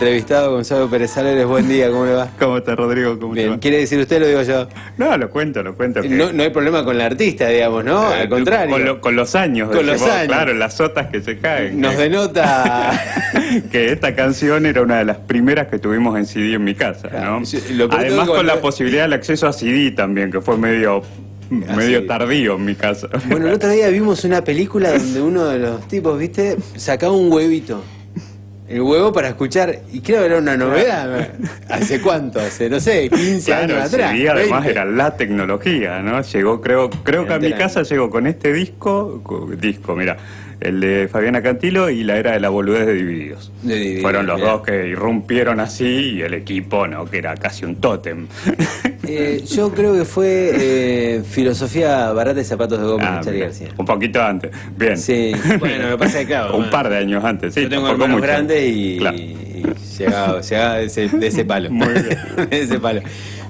Entrevistado Gonzalo Pérez Álvarez, buen día, ¿cómo le va? ¿Cómo está, Rodrigo? ¿Cómo Bien, te va? ¿quiere decir usted o lo digo yo? No, lo cuento. Que... No hay problema con la artista, digamos, ¿no? Al contrario. Con los años. Con los años. Claro, las sotas que se caen. Nos denota... que esta canción era una de las primeras que tuvimos en CD en mi casa, ¿no? Además con la posibilidad del acceso a CD también, que fue medio tardío en mi casa. Bueno, el otro día vimos una película donde uno de los tipos, ¿viste? Sacaba un huevito. El huevo para escuchar, y creo que era una novedad. ¿Hace cuánto? Hace, no sé, 15 años atrás. Sí, además era la tecnología, ¿no? Llegó, creo que a mi casa llegó con este disco, mira, el de Fabiana Cantilo y la era de la boludez de Divididos. Fueron los dos que irrumpieron así, y el equipo, ¿no? Que era casi un tótem. Yo creo que fue Filosofía Barata y Zapatos de Goma de Charly García. Un poquito antes, bien. Sí, bueno, lo que pasa es que claro, un par de años antes, sí. Yo tengo hermanos grandes y, claro. y llegaba de ese palo. Muy bien. De ese palo.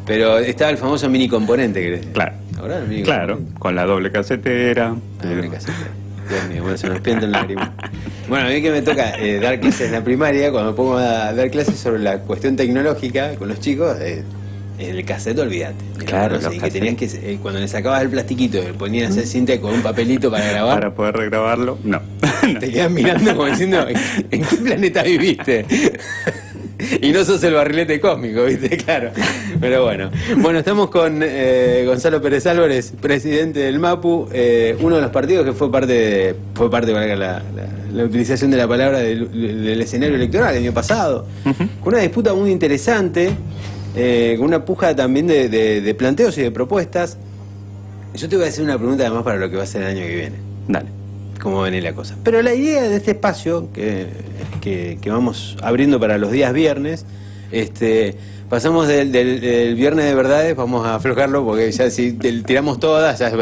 Pero estaba el famoso mini componente, ¿crees? Claro. ¿Ahora? Claro, con la doble casetera. Doble casetera. Dios mío, bueno, se nos pianta en lágrimas. Bueno, a mí que me toca dar clases en la primaria, cuando me pongo a dar clases sobre la cuestión tecnológica con los chicos, en el cassette, olvídate. Claro, ¿no? Que tenías que, cuando le sacabas el plastiquito, le ponías el cinta con un papelito para grabar. Para poder regrabarlo, no. Te quedas mirando como diciendo, ¿en qué planeta viviste? Y no sos el barrilete cósmico, ¿viste? Claro. Pero bueno. Bueno, estamos con Gonzalo Pérez Álvarez, presidente del MAPU, uno de los partidos que fue parte, valga la utilización de la palabra, del escenario electoral el año pasado. Con una disputa muy interesante, con una puja también de planteos y de propuestas. Yo te voy a hacer una pregunta además para lo que va a ser el año que viene. Dale. Cómo viene la cosa. Pero la idea de este espacio que vamos abriendo para los días viernes, pasamos del viernes de verdades, vamos a aflojarlo porque ya si tiramos todas, ya,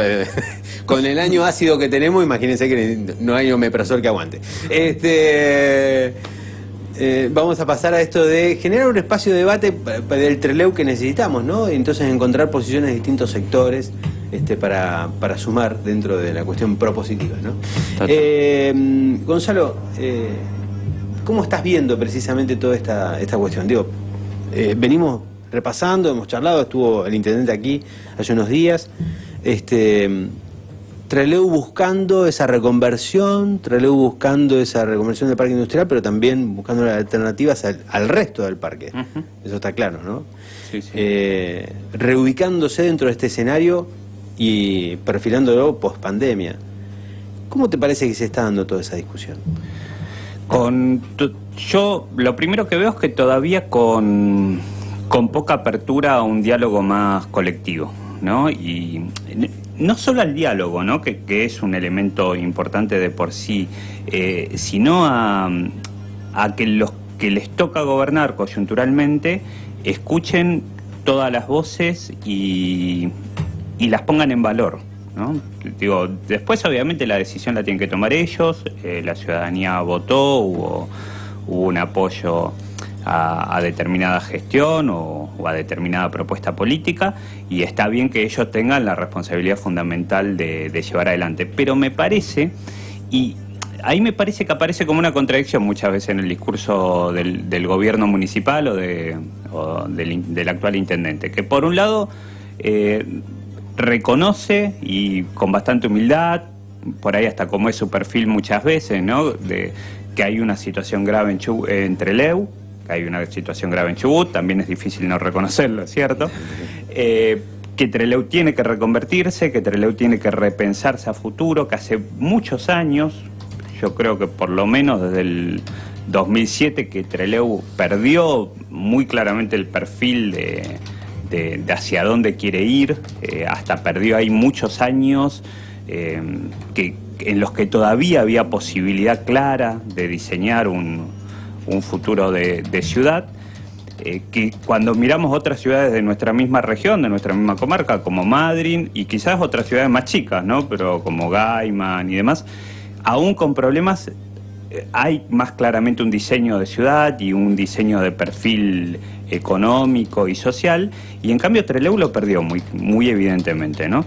con el año ácido que tenemos, imagínense que no hay omeprazol que aguante. Vamos a pasar a esto de generar un espacio de debate del Trelew que necesitamos, ¿no? Y entonces encontrar posiciones de distintos sectores para sumar dentro de la cuestión propositiva, ¿no? Gonzalo, ¿cómo estás viendo precisamente toda esta cuestión? Digo, venimos repasando, hemos charlado, estuvo el intendente aquí hace unos días, Trelew buscando esa reconversión del parque industrial, pero también buscando las alternativas al resto del parque. Eso está claro, ¿no? Sí, sí. Reubicándose dentro de este escenario y perfilándolo post pandemia. ¿Cómo te parece que se está dando toda esa discusión? Yo lo primero que veo es que todavía con poca apertura a un diálogo más colectivo, ¿no? Y no solo al diálogo, ¿no? Que es un elemento importante de por sí, sino a que los que les toca gobernar coyunturalmente escuchen todas las voces y las pongan en valor, ¿no? Digo, después obviamente la decisión la tienen que tomar ellos, la ciudadanía votó, hubo un apoyo a determinada gestión o a determinada propuesta política, y está bien que ellos tengan la responsabilidad fundamental de llevar adelante. Pero me parece, y ahí me parece que aparece como una contradicción muchas veces en el discurso del gobierno municipal o del actual intendente, que por un lado reconoce, y con bastante humildad, por ahí hasta como es su perfil muchas veces, ¿no? Que hay una situación grave en Trelew, que hay una situación grave en Chubut, también es difícil no reconocerlo, ¿cierto? Que Trelew tiene que reconvertirse, que Trelew tiene que repensarse a futuro, que hace muchos años, yo creo que por lo menos desde el 2007, que Trelew perdió muy claramente el perfil de hacia dónde quiere ir, hasta perdió ahí muchos años en los que todavía había posibilidad clara de diseñar un futuro de ciudad, que cuando miramos otras ciudades de nuestra misma región, de nuestra misma comarca, como Madryn, y quizás otras ciudades más chicas, ¿no? Pero como Gaiman y demás, aún con problemas, hay más claramente un diseño de ciudad y un diseño de perfil económico y social, y en cambio Trelew lo perdió muy evidentemente, ¿no?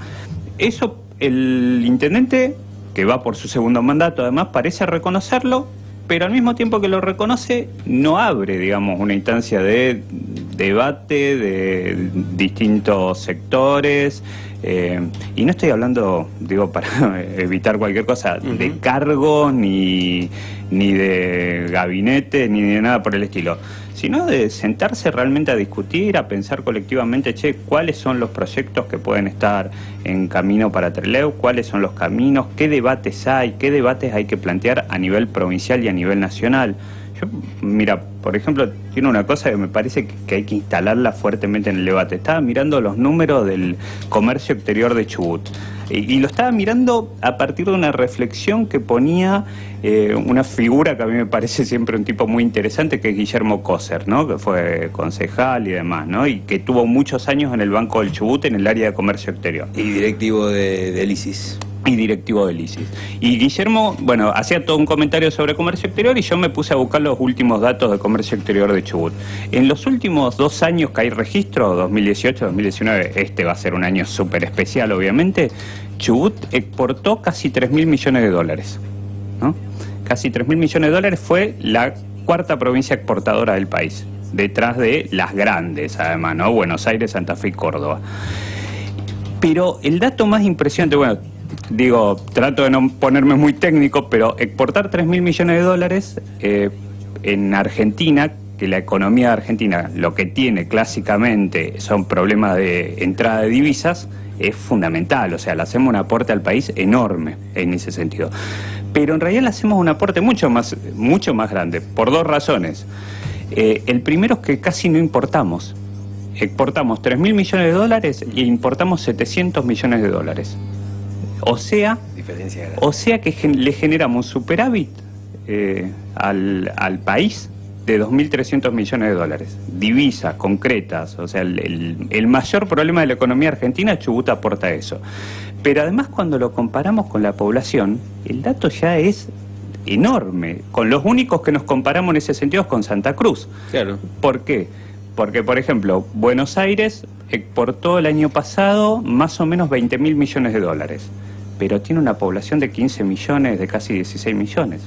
Eso el intendente, que va por su segundo mandato además, parece reconocerlo, pero al mismo tiempo que lo reconoce, no abre, digamos, una instancia de debate de distintos sectores. Y no estoy hablando, digo, para evitar cualquier cosa, de cargos, ni de gabinete, ni de nada por el estilo, sino de sentarse realmente a discutir, a pensar colectivamente, cuáles son los proyectos que pueden estar en camino para Trelew, cuáles son los caminos, qué debates hay que plantear a nivel provincial y a nivel nacional. Yo, mira, por ejemplo, tiene una cosa que me parece que hay que instalarla fuertemente en el debate. Estaba mirando los números del comercio exterior de Chubut y lo estaba mirando a partir de una reflexión que ponía una figura que a mí me parece siempre un tipo muy interesante, que es Guillermo Coser, ¿no? Que fue concejal y demás, ¿no? Y que tuvo muchos años en el Banco del Chubut en el área de comercio exterior. Y directivo del ISIS. Y directivo del ISIS. Y Guillermo, bueno, hacía todo un comentario sobre comercio exterior y yo me puse a buscar los últimos datos de comercio exterior de Chubut. En los últimos 2 años que hay registro, 2018, 2019, este va a ser un año súper especial, obviamente, Chubut exportó casi 3.000 millones de dólares, ¿no? Casi 3.000 millones de dólares, fue la 4ª provincia exportadora del país, detrás de las grandes, además, ¿no? Buenos Aires, Santa Fe y Córdoba. Pero el dato más impresionante, bueno, digo, trato de no ponerme muy técnico, pero exportar 3.000 millones de dólares en Argentina, que la economía de Argentina lo que tiene clásicamente son problemas de entrada de divisas, es fundamental. O sea, le hacemos un aporte al país enorme en ese sentido. Pero en realidad le hacemos un aporte mucho más grande, por 2 razones. El primero es que casi no importamos. Exportamos 3.000 millones de dólares e importamos 700 millones de dólares. O sea que le generamos un superávit al país de 2.300 millones de dólares. Divisas concretas, o sea, el mayor problema de la economía argentina, Chubut aporta eso. Pero además, cuando lo comparamos con la población, el dato ya es enorme. Con los únicos que nos comparamos en ese sentido es con Santa Cruz. Claro. ¿Por qué? Porque, por ejemplo, Buenos Aires exportó el año pasado más o menos 20.000 millones de dólares, pero tiene una población de 15 millones, de casi 16 millones.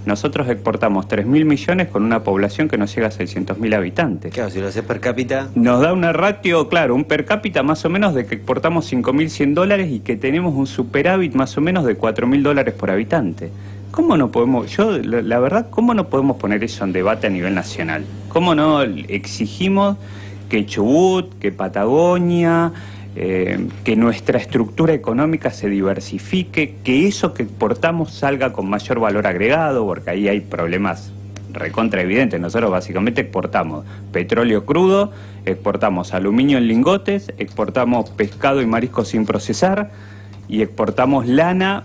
Nosotros exportamos 3.000 millones con una población que no llega a 600.000 habitantes. Claro, si lo haces per cápita... Nos da una ratio, claro, un per cápita más o menos de que exportamos 5.100 dólares y que tenemos un superávit más o menos de 4.000 dólares por habitante. ¿Cómo no podemos, la verdad, cómo no podemos poner eso en debate a nivel nacional? ¿Cómo no exigimos que Chubut, que Patagonia, que nuestra estructura económica se diversifique, que eso que exportamos salga con mayor valor agregado? Porque ahí hay problemas recontra evidentes. Nosotros básicamente exportamos petróleo crudo, exportamos aluminio en lingotes, exportamos pescado y mariscos sin procesar y exportamos lana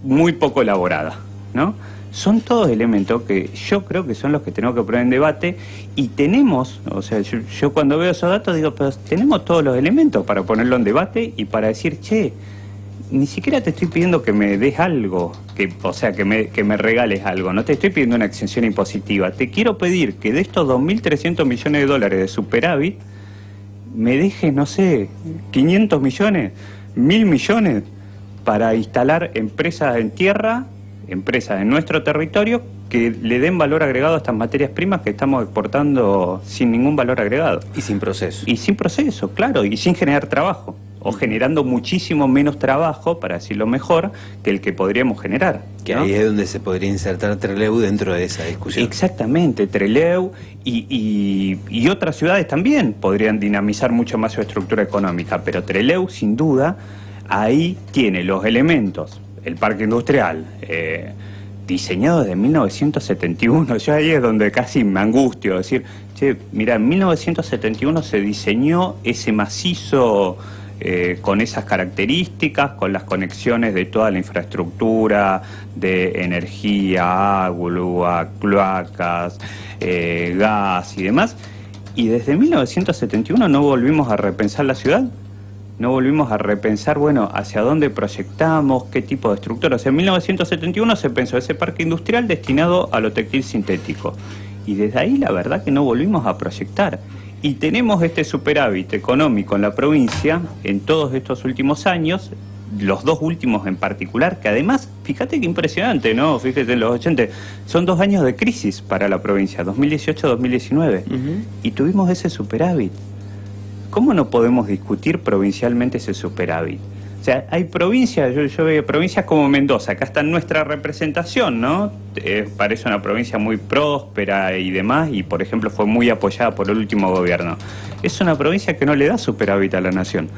muy poco elaborada, ¿no? Son todos elementos que yo creo que son los que tenemos que poner en debate, y tenemos, o sea, yo cuando veo esos datos digo, pero tenemos todos los elementos para ponerlo en debate y para decir, ni siquiera te estoy pidiendo que me des algo, que me regales algo, no te estoy pidiendo una exención impositiva, te quiero pedir que de estos 2.300 millones de dólares de superávit me dejes, no sé, 500 millones, 1.000 millones para instalar empresas en tierra, empresas en nuestro territorio que le den valor agregado a estas materias primas que estamos exportando sin ningún valor agregado. Y sin proceso. Y sin proceso, claro, y sin generar trabajo, o generando muchísimo menos trabajo, para decirlo mejor, que el que podríamos generar, ¿no? Que ahí es donde se podría insertar Trelew dentro de esa discusión. Exactamente, Trelew y otras ciudades también podrían dinamizar mucho más su estructura económica, pero Trelew, sin duda, ahí tiene los elementos. El parque industrial, diseñado desde 1971, yo ahí es donde casi me angustio, decir, mira, en 1971 se diseñó ese macizo con esas características, con las conexiones de toda la infraestructura, de energía, agua, cloacas, gas y demás, y desde 1971 no volvimos a repensar la ciudad. No volvimos a repensar, bueno, hacia dónde proyectamos, qué tipo de estructura. O sea, en 1971 se pensó ese parque industrial destinado a lo textil sintético. Y desde ahí la verdad que no volvimos a proyectar. Y tenemos este superávit económico en la provincia en todos estos últimos años los dos últimos en particular, que además, fíjate qué impresionante, ¿no? Fíjate, en los 80, son 2 años de crisis para la provincia, 2018-2019, y tuvimos ese superávit. ¿Cómo no podemos discutir provincialmente ese superávit? O sea, hay provincias, yo veo provincias como Mendoza, acá está nuestra representación, ¿no? Parece una provincia muy próspera y demás, y por ejemplo fue muy apoyada por el último gobierno. Es una provincia que no le da superávit a la nación.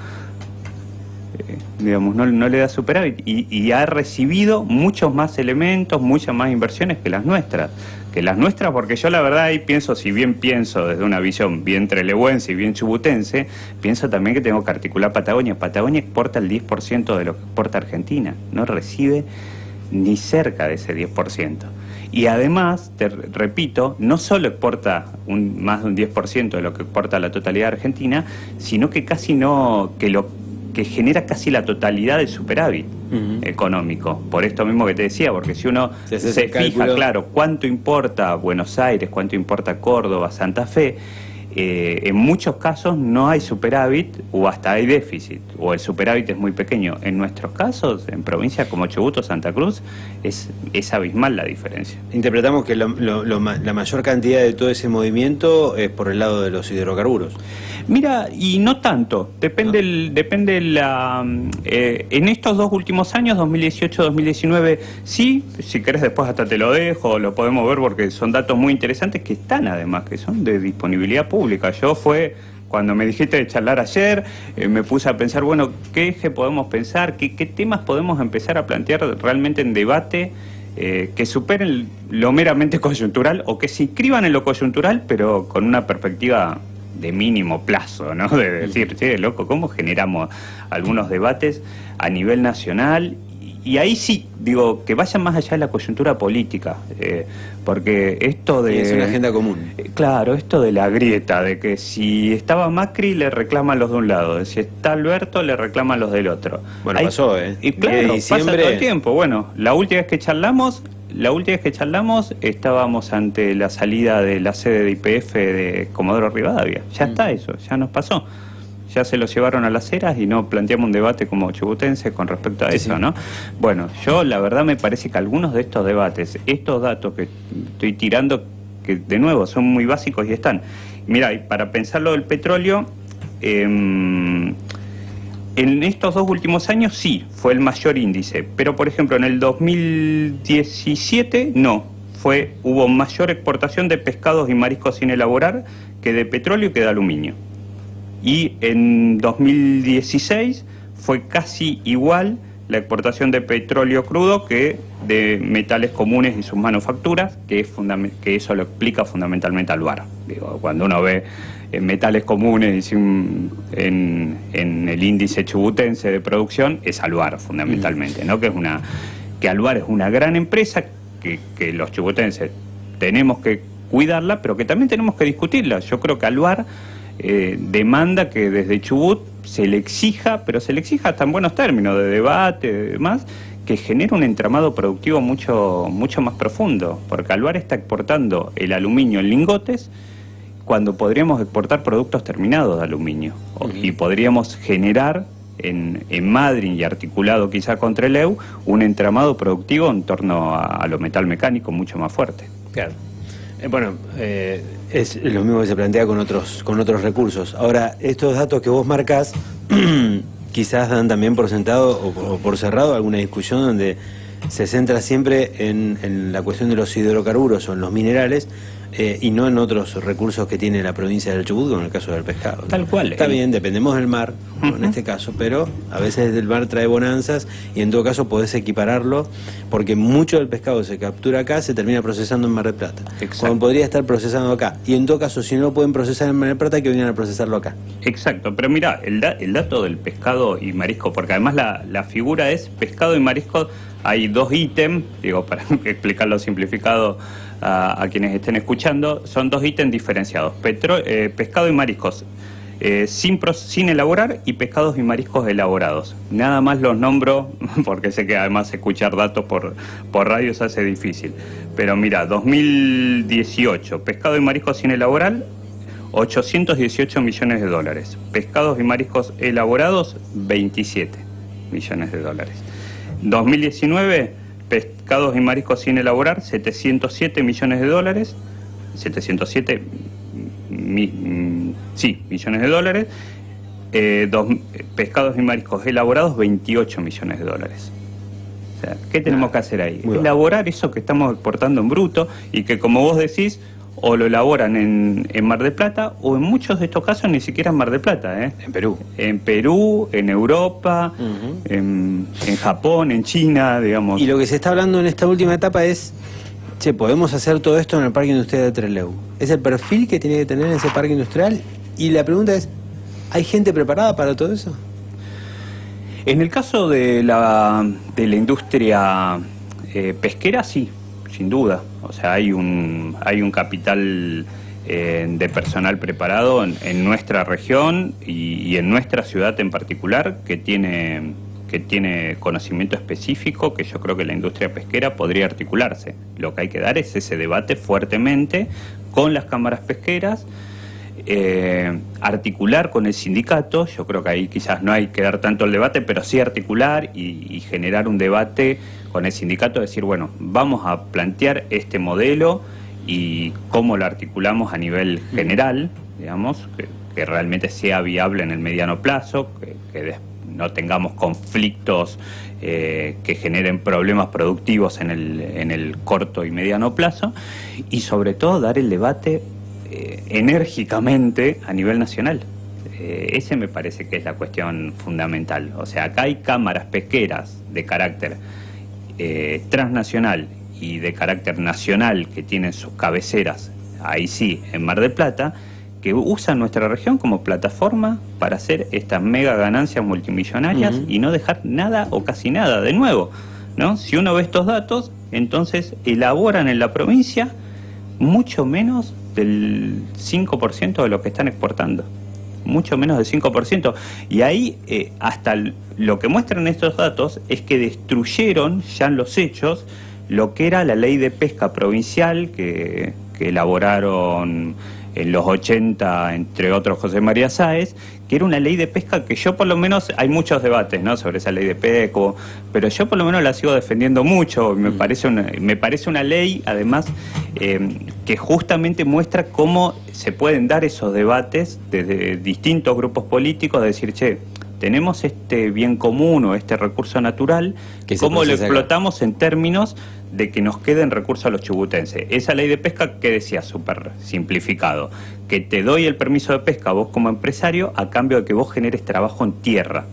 Digamos, no le da superávit y ha recibido muchos más elementos, muchas más inversiones que las nuestras. Porque yo la verdad ahí pienso, si bien pienso desde una visión bien trelewense y bien chubutense, pienso también que tengo que articular Patagonia. Patagonia exporta el 10% de lo que exporta Argentina, no recibe ni cerca de ese 10%. Y además, te repito, no solo exporta más de un 10% de lo que exporta la totalidad de Argentina, sino que que genera casi la totalidad del superávit económico. Por esto mismo que te decía, porque si uno se fija, claro, cuánto importa Buenos Aires, cuánto importa Córdoba, Santa Fe, en muchos casos no hay superávit o hasta hay déficit, o el superávit es muy pequeño. En nuestros casos, en provincias como Chubut o Santa Cruz, es abismal la diferencia. Interpretamos que la mayor cantidad de todo ese movimiento es por el lado de los hidrocarburos. Mira, y no tanto, depende en estos 2 últimos años, 2018-2019, sí, si querés después hasta te lo dejo, lo podemos ver porque son datos muy interesantes que están además, que son de disponibilidad pública. Cuando me dijiste de charlar ayer, me puse a pensar, bueno, ¿qué eje podemos pensar? ¿Qué temas podemos empezar a plantear realmente en debate que superen lo meramente coyuntural o que se inscriban en lo coyuntural, pero con una perspectiva de mínimo plazo, ¿no? De decir, che, loco, ¿cómo generamos algunos debates a nivel nacional? Y ahí sí, digo, que vayan más allá de la coyuntura política, porque esto de... Es una agenda común. Claro, esto de la grieta, de que si estaba Macri le reclaman los de un lado, si está Alberto le reclaman los del otro. Bueno, pasó, ¿eh? Y claro, pasa todo el tiempo. Bueno, la última vez que charlamos estábamos ante la salida de la sede de YPF de Comodoro Rivadavia. Ya está eso, ya nos pasó. Ya se lo llevaron a las eras y no planteamos un debate como chubutense con respecto a eso, ¿no? Bueno, yo la verdad me parece que algunos de estos debates, estos datos que estoy tirando, que de nuevo son muy básicos y están. Mira, y para pensar lo del petróleo, en estos 2 últimos años sí, fue el mayor índice, pero por ejemplo en el 2017 no, hubo mayor exportación de pescados y mariscos sin elaborar que de petróleo y que de aluminio. Y en 2016 fue casi igual la exportación de petróleo crudo que de metales comunes y sus manufacturas, que eso lo explica fundamentalmente Aluar. Digo, cuando uno ve metales comunes en el índice chubutense de producción, es Aluar fundamentalmente, ¿no? Que Aluar es una gran empresa que los chubutenses tenemos que cuidarla, pero que también tenemos que discutirla. Yo creo que Aluar demanda que desde Chubut se le exija, pero se le exija hasta en buenos términos, de debate, de demás, que genere un entramado productivo mucho más profundo, porque Aluar está exportando el aluminio en lingotes cuando podríamos exportar productos terminados de aluminio, y podríamos generar en Madryn y articulado quizá con Trelew un entramado productivo en torno a lo metal mecánico mucho más fuerte. Claro. Es lo mismo que se plantea con otros recursos. Ahora, estos datos que vos marcás quizás dan también por sentado o por cerrado alguna discusión donde se centra siempre en la cuestión de los hidrocarburos o en los minerales y no en otros recursos que tiene la provincia del Chubut, como en el caso del pescado, ¿no? Tal cual. Está bien, dependemos del mar, en este caso, pero a veces el mar trae bonanzas y en todo caso podés equipararlo, porque mucho del pescado se captura acá, se termina procesando en Mar del Plata. Exacto. Cuando podría estar procesando acá. Y en todo caso, si no lo pueden procesar en Mar del Plata, que vengan a procesarlo acá. Exacto, pero mira, el dato del pescado y marisco, porque además la figura es pescado y marisco, hay 2 ítems, digo, para explicarlo simplificado a quienes estén escuchando, son 2 ítems diferenciados, pescado y mariscos sin elaborar y pescados y mariscos elaborados. Nada más los nombro porque sé que además escuchar datos por radio se hace difícil. Pero mira, 2018, pescado y mariscos sin elaborar, 818 millones de dólares. Pescados y mariscos elaborados, 27. millones de dólares. 2019, pescados y mariscos sin elaborar, 707 millones de dólares. 707 millones de dólares. Pescados y mariscos elaborados, 28 millones de dólares. O sea, ¿qué tenemos que hacer ahí? Elaborar eso que estamos exportando en bruto y que, como vos decís, o lo elaboran en Mar del Plata, o en muchos de estos casos ni siquiera en Mar del Plata, ¿eh? En Perú. En Perú, en Europa, en Japón, en China, digamos. Y lo que se está hablando en esta última etapa es, che, podemos hacer todo esto en el Parque Industrial de Trelew. ¿Es el perfil que tiene que tener ese parque industrial? Y la pregunta es, ¿hay gente preparada para todo eso? En el caso de la industria pesquera, sí, sin duda. O sea, hay un capital de personal preparado en nuestra región y en nuestra ciudad en particular que tiene conocimiento específico que yo creo que la industria pesquera podría articularse. Lo que hay que dar es ese debate fuertemente con las cámaras pesqueras, articular con el sindicato. Yo creo que ahí quizás no hay que dar tanto el debate, pero sí articular y generar un debate con el sindicato, decir, bueno, vamos a plantear este modelo y cómo lo articulamos a nivel general, digamos, que realmente sea viable en el mediano plazo, que no tengamos conflictos que generen problemas productivos en el corto y mediano plazo, y sobre todo dar el debate enérgicamente a nivel nacional. Ese me parece que es la cuestión fundamental. O sea, acá hay cámaras pesqueras de carácter transnacional y de carácter nacional que tienen sus cabeceras, ahí sí, en Mar del Plata, que usan nuestra región como plataforma para hacer estas mega ganancias multimillonarias y no dejar nada o casi nada de nuevo, ¿no? Si uno ve estos datos, entonces elaboran en la provincia mucho menos del 5% de lo que están exportando. Mucho menos del 5%. Y ahí, hasta lo que muestran estos datos es que destruyeron ya en los hechos lo que era la ley de pesca provincial que elaboraron en los 80, entre otros, José María Sáez, que era una ley de pesca que yo por lo menos, hay muchos debates, ¿no?, sobre esa ley de pesca, pero yo por lo menos la sigo defendiendo mucho. Me parece una ley, además, que justamente muestra cómo se pueden dar esos debates desde distintos grupos políticos, de decir, che, tenemos este bien común o este recurso natural, ¿cómo lo explotamos en términos de que nos queden recursos a los chubutenses? Esa ley de pesca, que decía, súper simplificado, que te doy el permiso de pesca vos como empresario a cambio de que vos generes trabajo en tierra,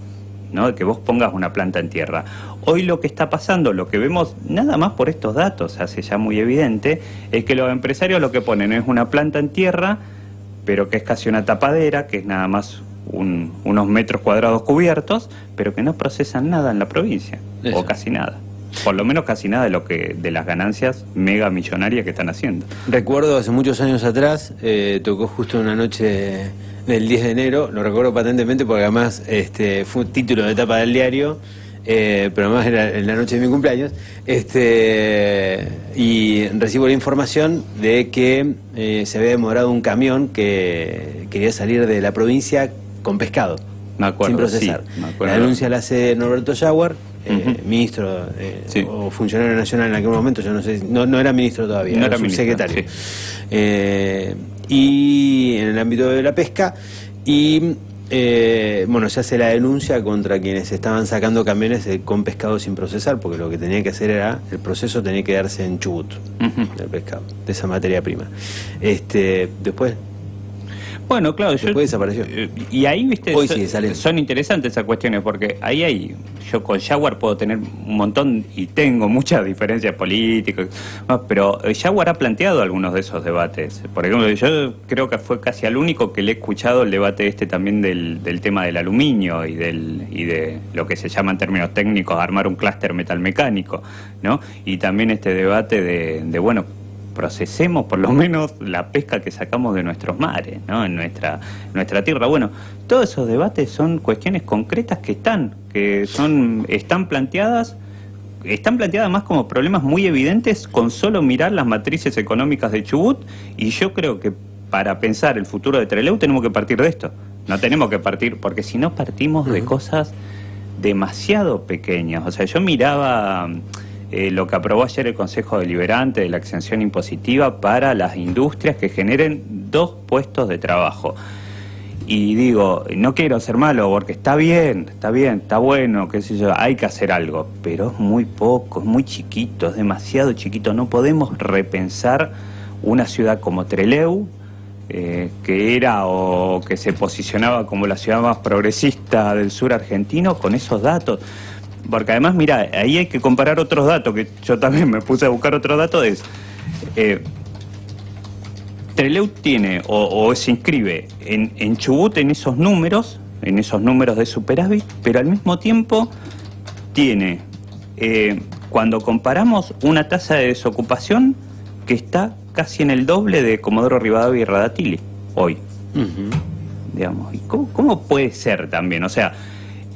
¿no?, de que vos pongas una planta en tierra. Hoy lo que está pasando, lo que vemos nada más por estos datos, hace ya muy evidente, es que los empresarios lo que ponen es una planta en tierra, pero que es casi una tapadera, que es nada más unos metros cuadrados cubiertos, pero que no procesan nada en la provincia. Eso. O casi nada. Por lo menos casi nada de las ganancias mega millonarias que están haciendo. Recuerdo hace muchos años atrás, tocó justo una noche del 10 de enero, lo recuerdo patentemente porque además fue un título de tapa del diario, pero además era en la noche de mi cumpleaños, y recibo la información de que se había demorado un camión que quería salir de la provincia con pescado, me acuerdo, sin procesar. Sí, me acuerdo. La denuncia la hace Norberto Jaguar, ministro o funcionario nacional en aquel momento, yo no sé, no era ministro todavía, no era subsecretario. Sí. Y en el ámbito de la pesca, y bueno, se hace la denuncia contra quienes estaban sacando camiones con pescado sin procesar, porque lo que tenía que hacer era, el proceso tenía que darse en Chubut, del pescado, de esa materia prima. Después... Bueno, claro, después desapareció. Y ahí, viste, hoy sigue saliendo. Son interesantes esas cuestiones, porque ahí yo con Jaguar puedo tener un montón, y tengo muchas diferencias políticas, pero Jaguar ha planteado algunos de esos debates. Por ejemplo, yo creo que fue casi al único que le he escuchado el debate también del tema del aluminio y de lo que se llama en términos técnicos armar un clúster metalmecánico, ¿no? Y también este debate de bueno, procesemos por lo menos la pesca que sacamos de nuestros mares, ¿no?, en nuestra tierra. Bueno, todos esos debates son cuestiones concretas que están planteadas más como problemas muy evidentes con solo mirar las matrices económicas de Chubut, y yo creo que para pensar el futuro de Trelew tenemos que partir de esto. No tenemos que partir, porque si no partimos de cosas demasiado pequeñas. O sea, yo miraba lo que aprobó ayer el Consejo Deliberante de la exención impositiva para las industrias que generen 2 puestos de trabajo. Y digo, no quiero ser malo, porque está bien, está bueno, qué sé yo, hay que hacer algo, pero es muy poco, es muy chiquito, es demasiado chiquito. No podemos repensar una ciudad como Trelew, que era o que se posicionaba como la ciudad más progresista del sur argentino, con esos datos. Porque además, mira, ahí hay que comparar otros datos, que yo también me puse a buscar otros datos, Trelew tiene o se inscribe en Chubut en esos números de superávit, pero al mismo tiempo tiene, cuando comparamos, una tasa de desocupación que está casi en el doble de Comodoro Rivadavia y Radatili hoy. Digamos, ¿y cómo puede ser también? O sea,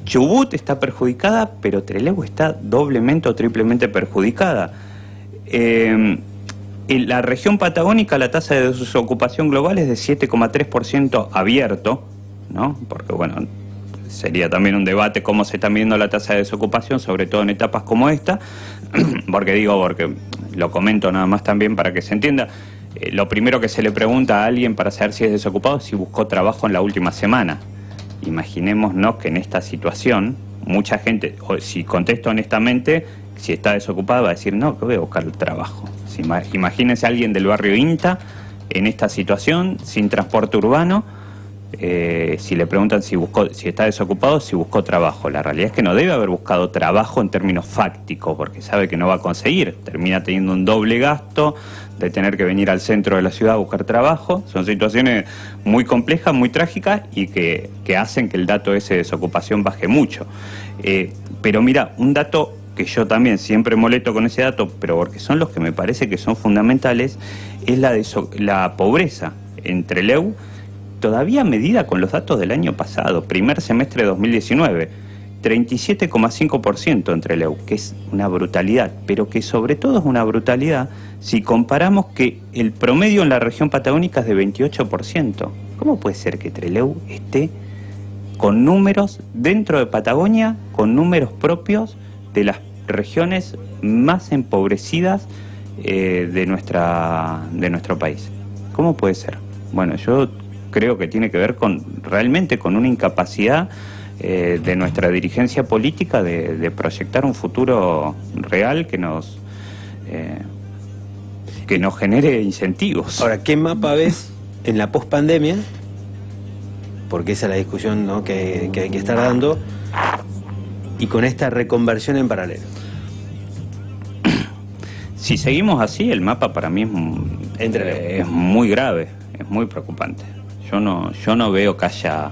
Chubut está perjudicada, pero Trelew está doblemente o triplemente perjudicada. En la región patagónica la tasa de desocupación global es de 7,3% abierto, ¿no? Porque, bueno, sería también un debate cómo se está midiendo la tasa de desocupación, sobre todo en etapas como esta, porque lo comento nada más también para que se entienda. Lo primero que se le pregunta a alguien para saber si es desocupado es si buscó trabajo en la última semana. Imaginémonos que en esta situación mucha gente, o si contesto honestamente, si está desocupado va a decir, no, que voy a buscar el trabajo. Imagínense a alguien del barrio INTA en esta situación, sin transporte urbano, si le preguntan si está desocupado, si buscó trabajo. La realidad es que no debe haber buscado trabajo en términos fácticos, porque sabe que no va a conseguir. Termina teniendo un doble gasto de tener que venir al centro de la ciudad a buscar trabajo. Son situaciones muy complejas, muy trágicas y que hacen que el dato ese de desocupación baje mucho. Pero mira, un dato que yo también siempre molesto con ese dato, pero porque son los que me parece que son fundamentales, es la pobreza en Trelew, todavía medida con los datos del año pasado, primer semestre de 2019, 37,5% en Trelew, que es una brutalidad, pero que sobre todo es una brutalidad si comparamos que el promedio en la región patagónica es de 28%. ¿Cómo puede ser que Trelew esté con números dentro de Patagonia, con números propios de las regiones más empobrecidas de nuestro país? ¿Cómo puede ser? Bueno, yo creo que tiene que ver realmente con una incapacidad de nuestra dirigencia política de proyectar un futuro real que nos genere incentivos. Ahora, ¿qué mapa ves en la pospandemia? Porque esa es la discusión, ¿no?, que hay que estar dando, y con esta reconversión en paralelo. Si seguimos así, el mapa para mí es muy grave, es muy preocupante. Yo no veo que haya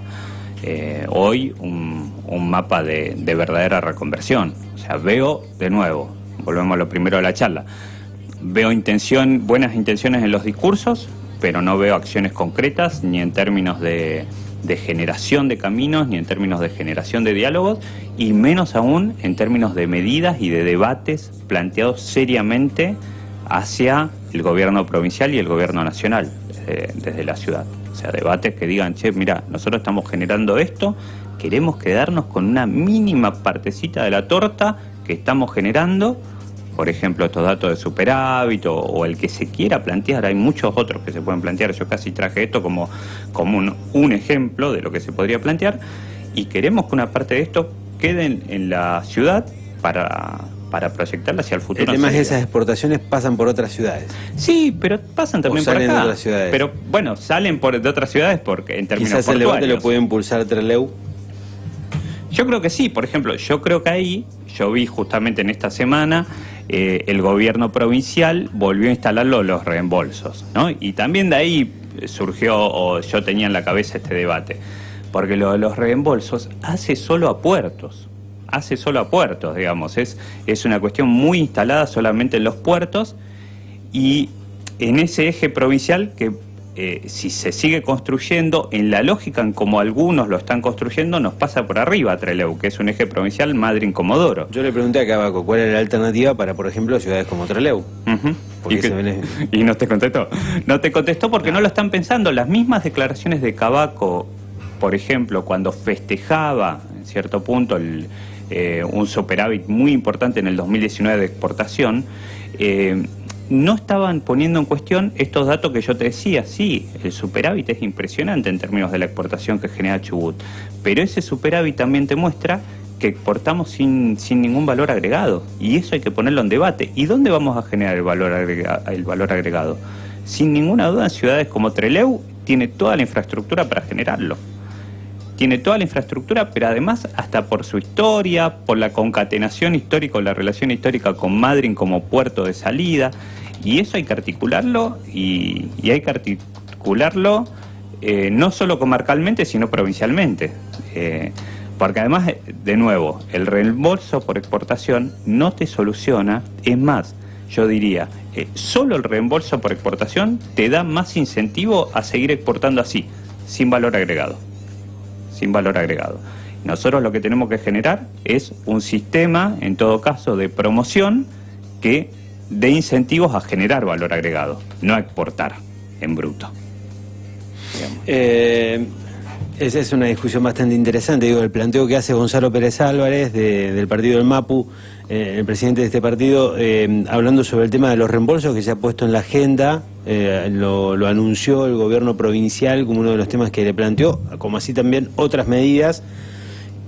hoy un mapa de verdadera reconversión. O sea, veo, de nuevo, volvemos a lo primero de la charla, veo buenas intenciones en los discursos, pero no veo acciones concretas, ni en términos de generación de caminos, ni en términos de generación de diálogos, y menos aún en términos de medidas y de debates planteados seriamente hacia el gobierno provincial y el gobierno nacional, desde la ciudad. O sea, debates que digan, che, mira, nosotros estamos generando esto, queremos quedarnos con una mínima partecita de la torta que estamos generando. Por ejemplo, estos datos de superávit o el que se quiera plantear, hay muchos otros que se pueden plantear. Yo casi traje esto como un ejemplo de lo que se podría plantear, y queremos que una parte de esto quede en la ciudad para proyectarla hacia el futuro. El tema es que esas exportaciones pasan por otras ciudades. Sí, pero pasan también por acá. Salen de otras ciudades. Pero bueno, salen de otras ciudades porque en términos quizás portuarios. El debate lo puede impulsar Trelew. Yo creo que sí. Por ejemplo, yo creo que ahí, yo vi justamente en esta semana, el gobierno provincial volvió a instalar los reembolsos, ¿no? Y también de ahí surgió, o yo tenía en la cabeza este debate, porque lo de los reembolsos hace solo a puertos, digamos, es una cuestión muy instalada solamente en los puertos, y en ese eje provincial que si se sigue construyendo, en la lógica en como algunos lo están construyendo, nos pasa por arriba a Trelew, que es un eje provincial Madryn-Comodoro. Yo le pregunté a Cavaco cuál era la alternativa para, por ejemplo, ciudades como Trelew. Y no te contestó. No te contestó porque no lo están pensando. Las mismas declaraciones de Cavaco, por ejemplo, cuando festejaba, en cierto punto, un superávit muy importante en el 2019 de exportación, no estaban poniendo en cuestión estos datos que yo te decía. Sí, el superávit es impresionante en términos de la exportación que genera Chubut, pero ese superávit también te muestra que exportamos sin ningún valor agregado, y eso hay que ponerlo en debate. ¿Y dónde vamos a generar el valor agregado? Sin ninguna duda, en ciudades como Trelew tiene toda la infraestructura para generarlo. Tiene toda la infraestructura, pero además hasta por su historia, por la concatenación histórica, la relación histórica con Madryn como puerto de salida, y eso hay que articularlo, y hay que articularlo no solo comarcalmente, sino provincialmente. Porque además, de nuevo, el reembolso por exportación no te soluciona, es más, yo diría, solo el reembolso por exportación te da más incentivo a seguir exportando así, sin valor agregado. Sin valor agregado. Nosotros lo que tenemos que generar es un sistema, en todo caso, de promoción que dé incentivos a generar valor agregado, no a exportar en bruto. Esa es una discusión bastante interesante. Digo, el planteo que hace Gonzalo Pérez Álvarez del partido del MAPU, el presidente de este partido, hablando sobre el tema de los reembolsos que se ha puesto en la agenda, lo anunció el gobierno provincial como uno de los temas que le planteó, como así también otras medidas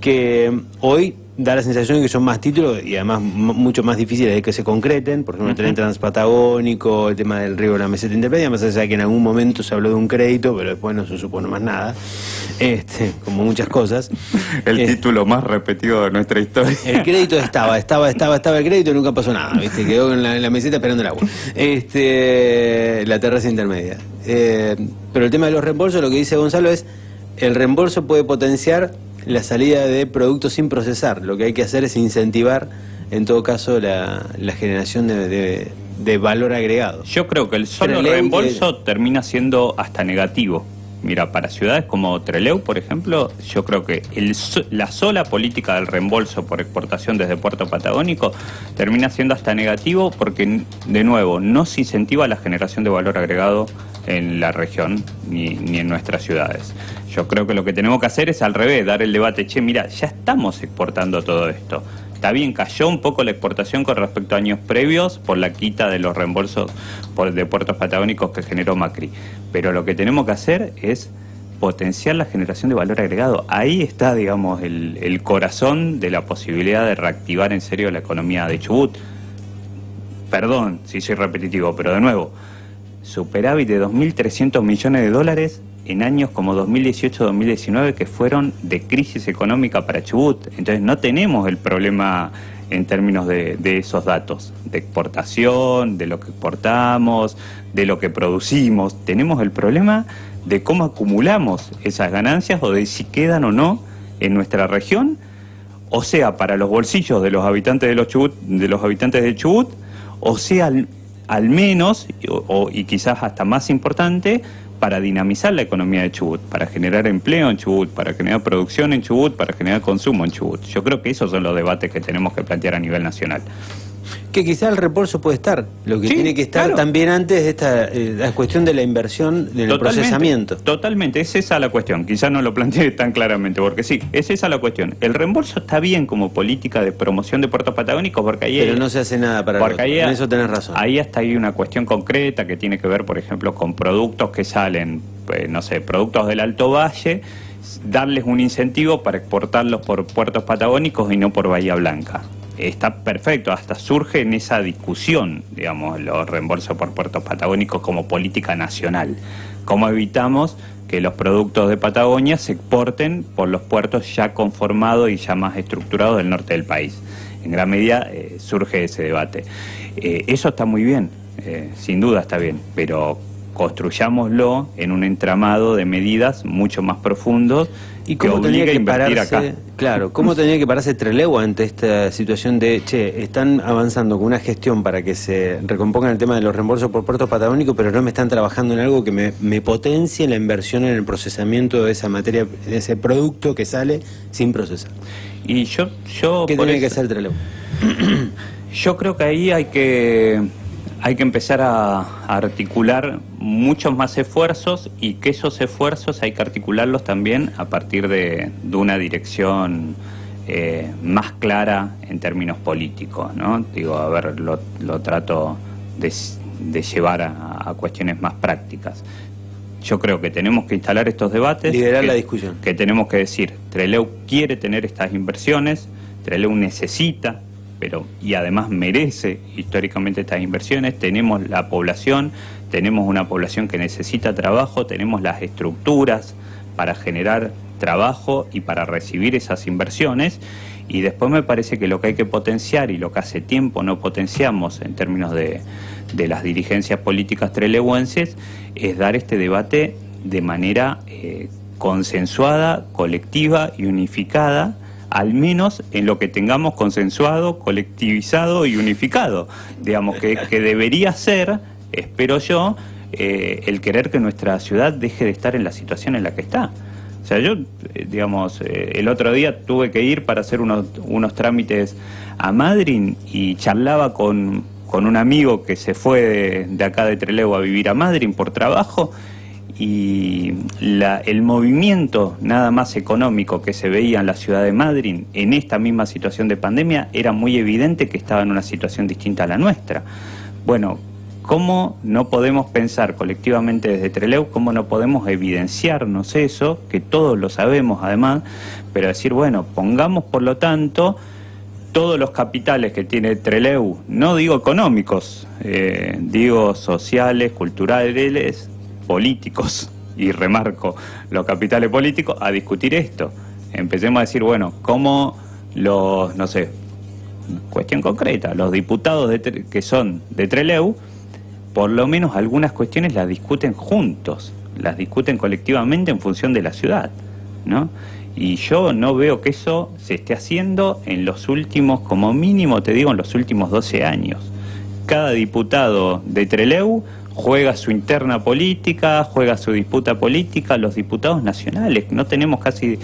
que hoy da la sensación de que son más títulos y además mucho más difíciles de que se concreten. Por ejemplo, el tren transpatagónico, el tema del río de la meseta intermedia, más allá de que en algún momento se habló de un crédito, pero después no se supone más nada, como muchas cosas. El título más repetido de nuestra historia. El crédito estaba el crédito y nunca pasó nada, ¿viste? Quedó en la meseta esperando el agua. La terraza intermedia. Pero el tema de los reembolsos, lo que dice Gonzalo es, el reembolso puede potenciar la salida de productos sin procesar. Lo que hay que hacer es incentivar, en todo caso, la generación de valor agregado. Yo creo que el solo reembolso termina siendo hasta negativo. Mira, para ciudades como Trelew, por ejemplo, yo creo que la sola política del reembolso por exportación desde Puerto Patagónico termina siendo hasta negativo porque, de nuevo, no se incentiva la generación de valor agregado en la región ni en nuestras ciudades. Yo creo que lo que tenemos que hacer es al revés, dar el debate, mira, ya estamos exportando todo esto. Está bien, cayó un poco la exportación con respecto a años previos por la quita de los reembolsos de puertos patagónicos que generó Macri. Pero lo que tenemos que hacer es potenciar la generación de valor agregado. Ahí está, digamos, el corazón de la posibilidad de reactivar en serio la economía de Chubut. Perdón si soy repetitivo, pero de nuevo, superávit de 2.300 millones de dólares en años como 2018-2019 que fueron de crisis económica para Chubut. Entonces no tenemos el problema en términos de esos datos, de exportación, de lo que exportamos, de lo que producimos. Tenemos el problema de cómo acumulamos esas ganancias o de si quedan o no en nuestra región, o sea, para los bolsillos de los habitantes de Chubut, o sea, al menos, y quizás hasta más importante, para dinamizar la economía de Chubut, para generar empleo en Chubut, para generar producción en Chubut, para generar consumo en Chubut. Yo creo que esos son los debates que tenemos que plantear a nivel nacional. Que quizá el reembolso puede estar, lo que tiene que estar claro, también antes de esta la cuestión de la inversión del procesamiento. Totalmente, es esa la cuestión, quizá no lo planteé tan claramente, porque sí, es esa la cuestión. El reembolso está bien como política de promoción de puertos patagónicos, porque ahí... Pero no se hace nada para porque ahí, en eso tenés razón. Ahí hasta hay una cuestión concreta que tiene que ver, por ejemplo, con productos que salen, no sé, productos del Alto Valle, darles un incentivo para exportarlos por puertos patagónicos y no por Bahía Blanca. Está perfecto, hasta surge en esa discusión, digamos, los reembolsos por puertos patagónicos como política nacional. ¿Cómo evitamos que los productos de Patagonia se exporten por los puertos ya conformados y ya más estructurados del norte del país? En gran medida surge ese debate. Eso está muy bien, sin duda está bien, pero construyámoslo en un entramado de medidas mucho más profundos y que obligue a invertir acá. Claro, ¿cómo tenía que pararse Trelew ante esta situación de, están avanzando con una gestión para que se recompongan el tema de los reembolsos por puertos patagónicos, pero no me están trabajando en algo que me potencie la inversión en el procesamiento de esa materia, de ese producto que sale sin procesar? Y yo ¿qué tiene que hacer Trelew? Yo creo que ahí hay que empezar a articular muchos más esfuerzos y que esos esfuerzos hay que articularlos también a partir de una dirección más clara en términos políticos, ¿no? Digo, a ver, lo trato de llevar a cuestiones más prácticas. Yo creo que tenemos que instalar estos debates, liderar la discusión, que tenemos que decir, Trelew quiere tener estas inversiones, Trelew necesita, y además merece históricamente estas inversiones, tenemos la población, tenemos una población que necesita trabajo, tenemos las estructuras para generar trabajo y para recibir esas inversiones, y después me parece que lo que hay que potenciar, y lo que hace tiempo no potenciamos en términos de las dirigencias políticas trelewenses, es dar este debate de manera consensuada, colectiva y unificada, al menos en lo que tengamos consensuado, colectivizado y unificado. Digamos que debería ser, espero yo, el querer que nuestra ciudad deje de estar en la situación en la que está. O sea, yo, digamos, el otro día tuve que ir para hacer unos trámites a Madryn y charlaba con un amigo que se fue de acá de Trelew a vivir a Madryn por trabajo, y el movimiento nada más económico que se veía en la ciudad de Madryn en esta misma situación de pandemia era muy evidente que estaba en una situación distinta a la nuestra. Bueno, ¿cómo no podemos pensar colectivamente desde Trelew, cómo no podemos evidenciarnos eso, que todos lo sabemos además, pero decir, bueno, pongamos por lo tanto todos los capitales que tiene Trelew, no digo económicos, digo sociales, culturales, políticos, y remarco los capitales políticos, a discutir esto. Empecemos a decir, bueno, cómo los, no sé, cuestión concreta, los diputados que son de Trelew, por lo menos algunas cuestiones las discuten juntos, las discuten colectivamente en función de la ciudad, ¿no? Y yo no veo que eso se esté haciendo en los últimos, como mínimo te digo, en los últimos 12 años. Cada diputado de Trelew juega su interna política, juega su disputa política. Los diputados nacionales, no tenemos casi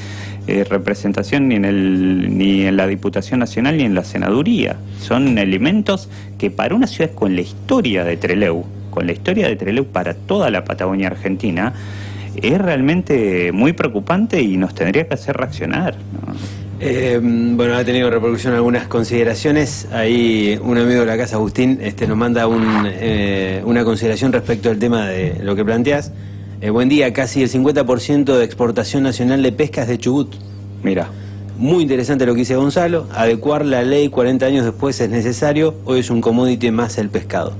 representación ni en la Diputación Nacional ni en la Senaduría. Son elementos que para una ciudad con la historia de Trelew, para toda la Patagonia Argentina, es realmente muy preocupante y nos tendría que hacer reaccionar, ¿no? Bueno, ha tenido repercusión algunas consideraciones. Ahí un amigo de la casa, Agustín, nos manda una consideración respecto al tema de lo que planteás. Buen día, casi el 50% de exportación nacional de pesca es de Chubut. Mira. Muy interesante lo que dice Gonzalo. Adecuar la ley 40 años después es necesario. Hoy es un commodity más el pescado.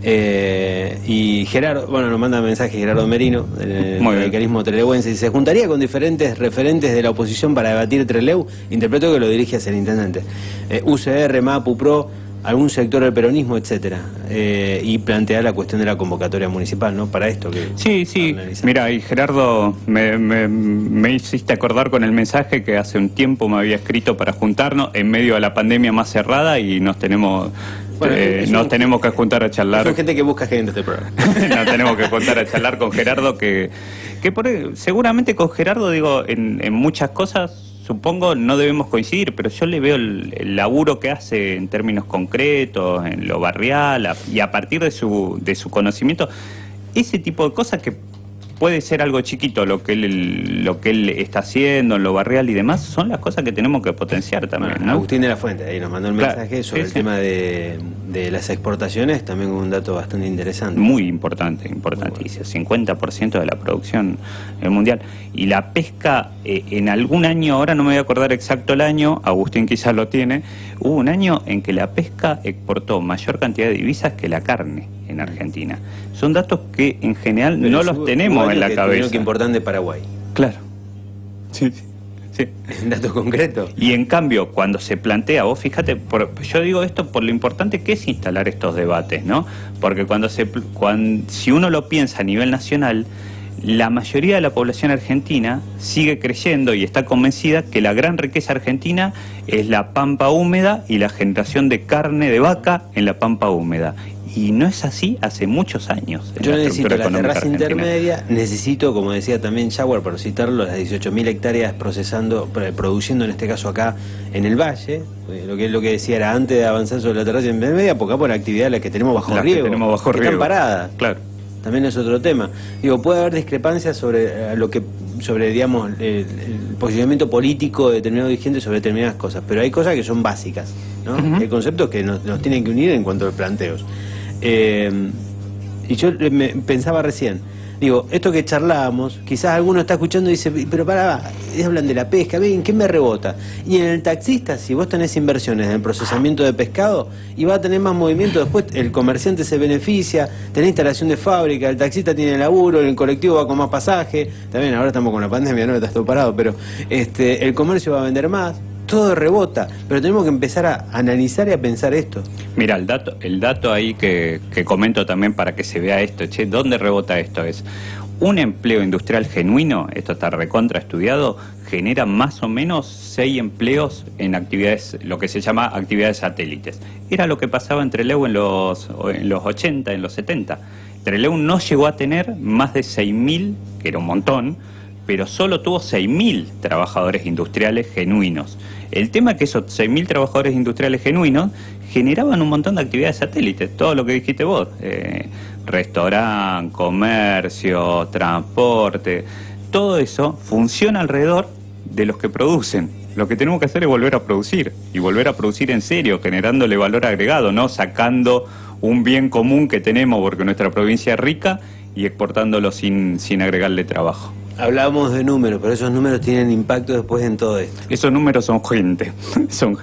Y Gerardo, bueno, nos manda mensaje Gerardo Merino, del radicalismo trelewense, y se juntaría con diferentes referentes de la oposición para debatir Trelew. Interpreto que lo dirige hacia el intendente. UCR, MAPU, PRO, algún sector del peronismo, etcétera. Y plantear la cuestión de la convocatoria municipal, ¿no? Para esto que... Sí. Mira, y Gerardo, me hiciste acordar con el mensaje que hace un tiempo me había escrito para juntarnos en medio de la pandemia más cerrada, y nos tenemos que juntar a charlar. Son gente que busca gente de este programa. Nos tenemos que juntar a charlar con Gerardo, seguramente con Gerardo, digo, en muchas cosas, supongo, no debemos coincidir, pero yo le veo el laburo que hace en términos concretos, en lo barrial, y a partir de su conocimiento, ese tipo de cosas que puede ser algo chiquito lo que él está haciendo en lo barrial y demás, son las cosas que tenemos que potenciar también, ¿no? Agustín de la Fuente ahí nos mandó un mensaje sobre el tema de las exportaciones, también con un dato bastante interesante. Muy importante, importantísimo. 50% de la producción mundial. Y la pesca, en algún año, ahora no me voy a acordar exacto el año, Agustín quizás lo tiene, hubo un año en que la pesca exportó mayor cantidad de divisas que la carne en Argentina. Son datos que en general no los tenemos en la cabeza. Que importante Paraguay. Claro. Sí. Datos concretos. Y en cambio, cuando se plantea, vos fíjate, yo digo esto por lo importante que es instalar estos debates, ¿no? Porque si uno lo piensa a nivel nacional, la mayoría de la población argentina sigue creyendo y está convencida que la gran riqueza argentina es la pampa húmeda y la generación de carne de vaca en la pampa húmeda. Y no es así hace muchos años. Yo necesito la terraza intermedia, necesito, como decía también Jaguar, por citarlo, las 18.000 hectáreas produciendo en este caso acá en el valle. Lo que decía era antes de avanzar sobre la terraza intermedia, porque acá por la actividad la que tenemos bajo riego, que están paradas. Claro. también es otro tema. Digo, puede haber discrepancias sobre digamos, el posicionamiento político de determinados dirigentes sobre determinadas cosas, pero hay cosas que son básicas, ¿no? Hay conceptos que nos tienen que unir en cuanto a planteos. Y yo pensaba recién, digo, esto que charlábamos, quizás alguno está escuchando y dice, pero hablan de la pesca, ¿en qué me rebota? Y en el taxista, si vos tenés inversiones en el procesamiento de pescado, y va a tener más movimiento, después el comerciante se beneficia, tenés instalación de fábrica, el taxista tiene laburo, el colectivo va con más pasaje, también ahora estamos con la pandemia, no está todo parado, pero el comercio va a vender más. Todo rebota, pero tenemos que empezar a analizar y a pensar esto. Mira, el dato ahí que comento también para que se vea esto, ¿dónde rebota esto? Es un empleo industrial genuino, esto está recontra estudiado, genera más o menos 6 empleos en actividades, lo que se llama actividades satélites. Era lo que pasaba en Trelew en los 80, en los 70. Trelew no llegó a tener más de 6.000, que era un montón, pero solo tuvo 6.000 trabajadores industriales genuinos. El tema es que esos 6.000 trabajadores industriales genuinos generaban un montón de actividades satélites, todo lo que dijiste vos, restaurante, comercio, transporte, todo eso funciona alrededor de los que producen. Lo que tenemos que hacer es volver a producir, y volver a producir en serio, generándole valor agregado, no sacando un bien común que tenemos porque nuestra provincia es rica y exportándolo sin agregarle trabajo. Hablábamos de números, pero esos números tienen impacto después en todo esto. Esos números son gente, son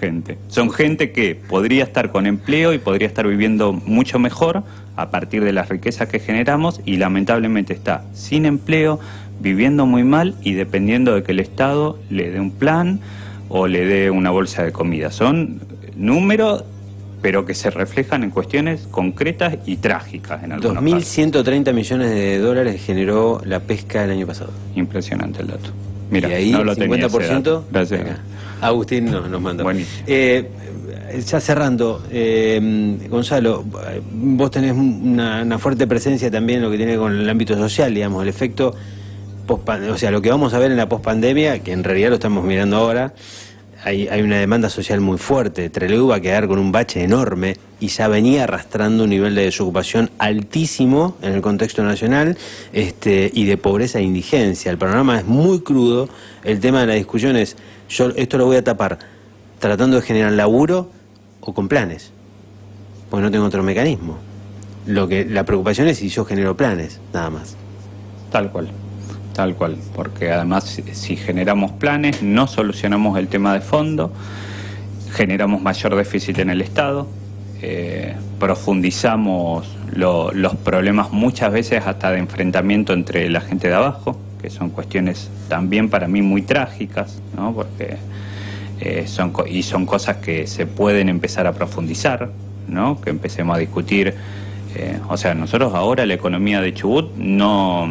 gente que podría estar con empleo y podría estar viviendo mucho mejor a partir de las riquezas que generamos, y lamentablemente está sin empleo, viviendo muy mal y dependiendo de que el Estado le dé un plan o le dé una bolsa de comida. Son números, pero que se reflejan en cuestiones concretas y trágicas en algunos casos. 2.130 millones de dólares generó la pesca el año pasado. Impresionante el dato. Mira, y ahí no lo 50%. Gracias. Agustín nos mandó. Ya cerrando, Gonzalo, vos tenés una fuerte presencia también en lo que tiene con el ámbito social, digamos, el efecto o sea, lo que vamos a ver en la pospandemia, que en realidad lo estamos mirando ahora. Hay una demanda social muy fuerte. Trelew va a quedar con un bache enorme y ya venía arrastrando un nivel de desocupación altísimo en el contexto nacional, y de pobreza e indigencia. El panorama es muy crudo. El tema de la discusión es, yo esto lo voy a tapar tratando de generar laburo o con planes, porque no tengo otro mecanismo. La preocupación es si yo genero planes, nada más. Tal cual, porque además si generamos planes no solucionamos el tema de fondo, generamos mayor déficit en el Estado, profundizamos los problemas muchas veces hasta de enfrentamiento entre la gente de abajo, que son cuestiones también para mí muy trágicas, ¿no? Porque son cosas que se pueden empezar a profundizar, ¿no? Que empecemos a discutir. O sea, nosotros ahora la economía de Chubut no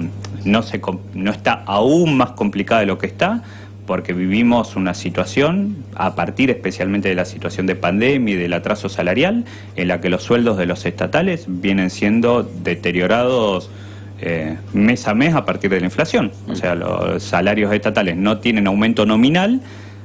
está aún más complicada de lo que está, porque vivimos una situación, a partir especialmente de la situación de pandemia y del atraso salarial, en la que los sueldos de los estatales vienen siendo deteriorados mes a mes a partir de la inflación. O sea, los salarios estatales no tienen aumento nominal.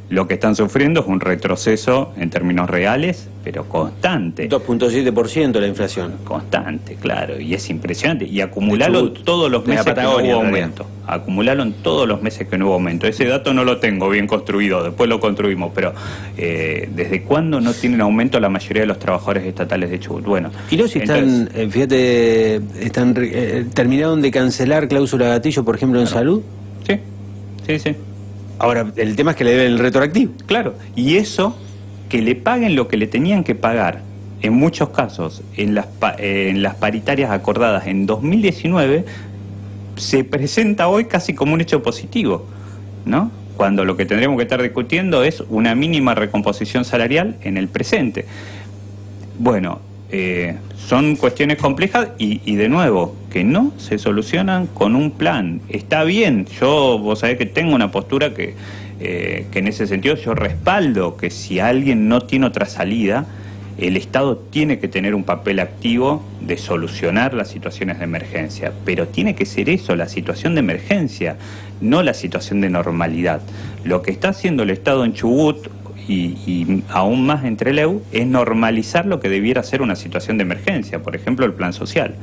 Lo que están sufriendo es un retroceso en términos reales, pero constante. 2.7% la inflación. Constante, claro, y es impresionante. Y acumularon todos los meses que no hubo aumento. Acumularon todos los meses que no hubo aumento. Ese dato no lo tengo bien construido, después lo construimos, pero ¿desde cuándo no tienen aumento la mayoría de los trabajadores estatales de Chubut? Bueno, y no, si entonces, terminaron de cancelar cláusula gatillo, por ejemplo, en salud. Sí. Ahora, el tema es que le deben el retroactivo. Claro, y eso, que le paguen lo que le tenían que pagar, en muchos casos, en las paritarias acordadas en 2019, se presenta hoy casi como un hecho positivo, ¿no? Cuando lo que tendríamos que estar discutiendo es una mínima recomposición salarial en el presente. Bueno, son cuestiones complejas y de nuevo, que no se solucionan con un plan. Está bien, vos sabés que tengo una postura que en ese sentido yo respaldo que si alguien no tiene otra salida, el Estado tiene que tener un papel activo de solucionar las situaciones de emergencia, pero tiene que ser eso, la situación de emergencia, no la situación de normalidad. Lo que está haciendo el Estado en Chubut y aún más en Trelew es normalizar lo que debiera ser una situación de emergencia, por ejemplo el plan social.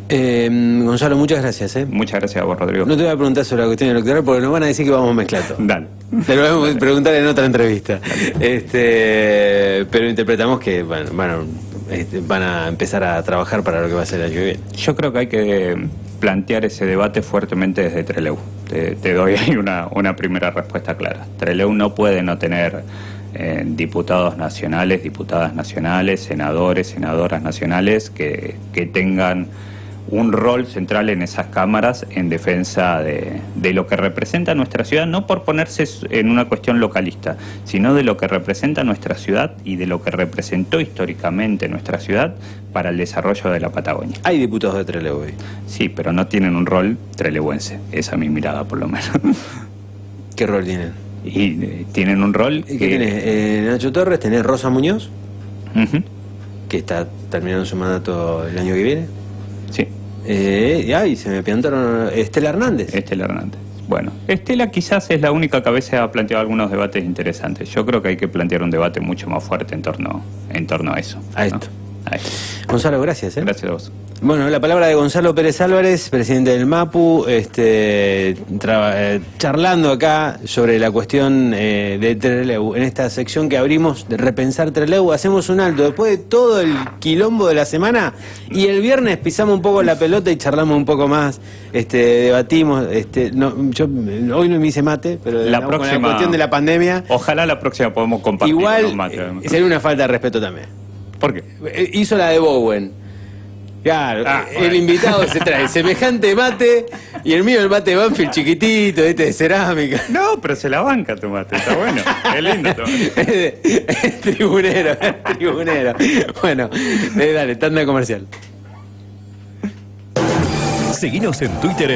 Gonzalo, muchas gracias. Muchas gracias a vos, Rodrigo. No te voy a preguntar sobre la cuestión electoral porque nos van a decir que vamos mezclados. Dale. Te lo vamos a preguntar en otra entrevista. Pero interpretamos que van a empezar a trabajar para lo que va a ser el año que viene. Yo creo que hay que plantear ese debate fuertemente desde Trelew. Te doy ahí una primera respuesta clara. Trelew no puede no tener diputados nacionales, diputadas nacionales, senadores, senadoras nacionales que tengan un rol central en esas cámaras en defensa de lo que representa nuestra ciudad, no por ponerse en una cuestión localista, sino de lo que representa nuestra ciudad y de lo que representó históricamente nuestra ciudad para el desarrollo de la Patagonia. Hay diputados de Trelew hoy. Sí, pero no tienen un rol trelewense, esa es mi mirada por lo menos. ¿Qué rol tienen? Y tienen un rol ¿Qué tenés? Nacho Torres, tenés Rosa Muñoz, que está terminando su mandato el año que viene. Sí. Y se me piantaron Estela Hernández. Estela Hernández. Bueno, Estela quizás es la única que a veces ha planteado algunos debates interesantes. Yo creo que hay que plantear un debate mucho más fuerte en torno a eso. A esto. Gonzalo, gracias. Gracias a vos. Bueno, la palabra de Gonzalo Pérez Álvarez, presidente del MAPU, charlando acá sobre la cuestión de Trelew. En esta sección que abrimos de Repensar Trelew, hacemos un alto después de todo el quilombo de la semana y el viernes pisamos un poco la pelota y charlamos un poco más, debatimos. Hoy no me hice mate, pero con la cuestión de la pandemia. Ojalá la próxima podamos compartir. Igual mate, sería una falta de respeto también. ¿Por qué? Hizo la de Bowen. Claro, el invitado se trae semejante mate y el mío el mate Banfield chiquitito, de cerámica. No, pero se la banca tu mate, está bueno. Es lindo tu mate. Es tribunero. Bueno, dale, tanda comercial. Seguinos en Twitter